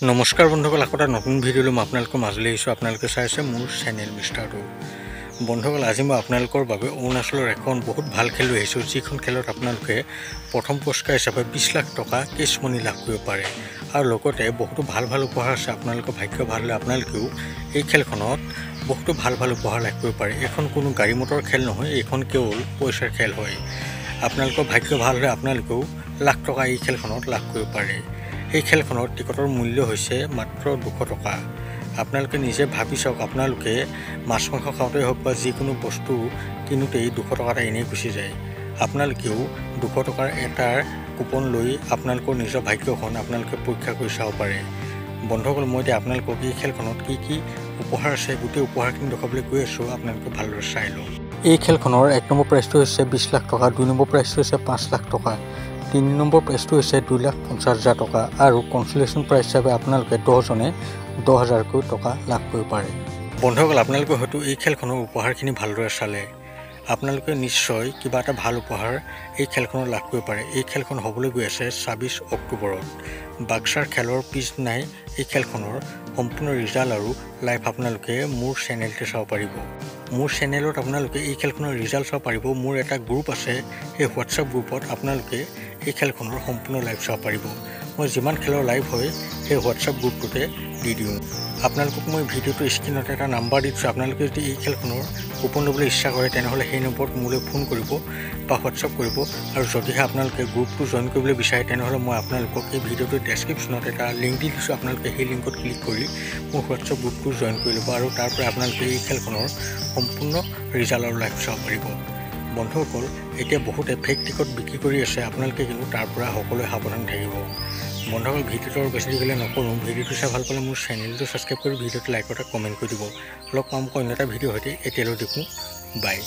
নমস্কাৰ বন্ধুসকল, আকৌ এটা নতুন ভিডিঅ'লৈ মই আপোনালোকৰ মাজলৈ আহিছোঁ। আপোনালোকে চাই আছে মোৰ চেনেল মিষ্টাৰ টু। বন্ধুসকল, আজি মই আপোনালোকৰ বাবে অৰুণাচলৰ এখন বহুত ভাল খেল লৈ আহিছোঁ, যিখন খেলত আপোনালোকে প্ৰথম পুৰস্কাৰ হিচাপে 20 লাখ টকা কেছ মানি লাভ কৰিব পাৰে। আৰু লগতে বহুতো ভাল ভাল উপহাৰ আছে। আপোনালোকৰ ভাগ্য ভাল হ'লে আপোনালোকেও এই খেলখনত বহুতো ভাল ভাল উপহাৰ লাভ কৰিব পাৰে। এইখন কোনো গাড়ী মটৰ খেল নহয়, এইখন কেৱল পইচাৰ খেল হয়। আপোনালোকৰ ভাগ্য ভাল হ'লে আপোনালোকেও লাখ টকা এই খেলখনত লাভ কৰিব পাৰে। এই খেলখনৰ টিকটৰ মূল্য হৈছে মাত্ৰ 200 টকা। আপোনালোকে নিজে ভাবি চাওক, আপোনালোকে মাছ মাংস খাওঁতেই হওক বা যিকোনো বস্তু কিনোতেই 200 টকা এটা এনেই গুচি যায়। আপোনালোকেও 200 টকাৰ এটাৰ কুপন লৈ আপোনালোকৰ নিজৰ ভাগ্যখন আপোনালোকে পৰীক্ষা কৰি চাব পাৰে। বন্ধুসকল, মই এতিয়া আপোনালোকক এই খেলখনত কি কি উপহাৰ আছে গোটেই উপহাৰখিনি দেখুৱাবলৈ গৈ আছোঁ। আপোনালোকে ভালদৰে চাই লওক। এই খেলখনৰ 1 নম্বৰ প্ৰাইজটো হৈছে 20 লাখ টকা, 2 নম্বৰ প্ৰাইজটো হৈছে 5 লাখ টকা, 3 নম্বৰ প্ৰাইজটো হৈছে 2,50,000 টকা আৰু কনচলেশ্যন প্ৰাইজ হিচাপে আপোনালোকে 10জনে 10,000কৈ টকা লাভ কৰিব পাৰে। বন্ধুসকল, আপোনালোকে হয়তো এই খেলখনৰ উপহাৰখিনি ভালদৰে চালে আপোনালোকে নিশ্চয় কিবা এটা ভাল উপহাৰ এই খেলখনত লাভ কৰিব পাৰে। এই খেলখন হ'বলৈ গৈ আছে 26 অক্টোবৰত। বাক্সাৰ খেলৰ পিছদিনাই এই খেলখনৰ সম্পূৰ্ণ ৰিজাল্ট আৰু লাইভ আপোনালোকে মোৰ চেনেলতে চাব পাৰিব। মোৰ চেনেলত আপোনালোকে এই খেলখনৰ ৰিজাল্ট চাব পাৰিব। মোৰ এটা গ্ৰুপ আছে, সেই হোৱাটছআপ গ্ৰুপত আপোনালোকে এই খেলখনৰ সম্পূৰ্ণ লাইভ চাব পাৰিব। মই যিমান খেলৰ লাইভ হয় সেই হোৱাটছআপ গ্ৰুপটোতে দি দিওঁ। আপোনালোকক মই ভিডিঅ'টো স্ক্ৰীণত এটা নাম্বাৰ দি দিছোঁ। আপোনালোকে যদি এই খেলখনৰ কুপন ল'বলৈ ইচ্ছা কৰে তেনেহ'লে সেই নম্বৰত মোলৈ ফোন কৰিব বা হোৱাটছআপ কৰিব। আৰু যদিহে আপোনালোকে গ্ৰুপটো জইন কৰিবলৈ বিচাৰে তেনেহ'লে মই আপোনালোকক এই ভিডিঅ'টোৰ ডেছক্ৰিপশ্যনত এটা লিংক দি দিছোঁ। আপোনালোকে সেই লিংকত ক্লিক কৰি মোৰ হোৱাটছআপ গ্ৰুপটো জইন কৰি ল'ব আৰু তাৰ পৰা আপোনালোকে এই খেলখনৰ সম্পূৰ্ণ ৰিজাল্ট আৰু লাইভ চাব পাৰিব। বন্ধুসকল, এতিয়া বহুতে ফেক টিকট বিক্ৰী কৰি আছে, আপোনালোকে কিন্তু তাৰ পৰা সকলোৱে সাৱধান থাকিব। বন্ধুসকল, ভিডিঅ'টো আৰু বেছি দেৰিলৈ নকৰোঁ। ভিডিঅ'টো চাই ভাল পালে মোৰ চেনেলটো ছাবস্ক্ৰাইব কৰি ভিডিঅ'টো লাইক এটা কমেণ্ট কৰি দিব। লগ পাম অন্য এটা ভিডিঅ' সৈতে। এতিয়ালৈ দেখোঁ, বাই।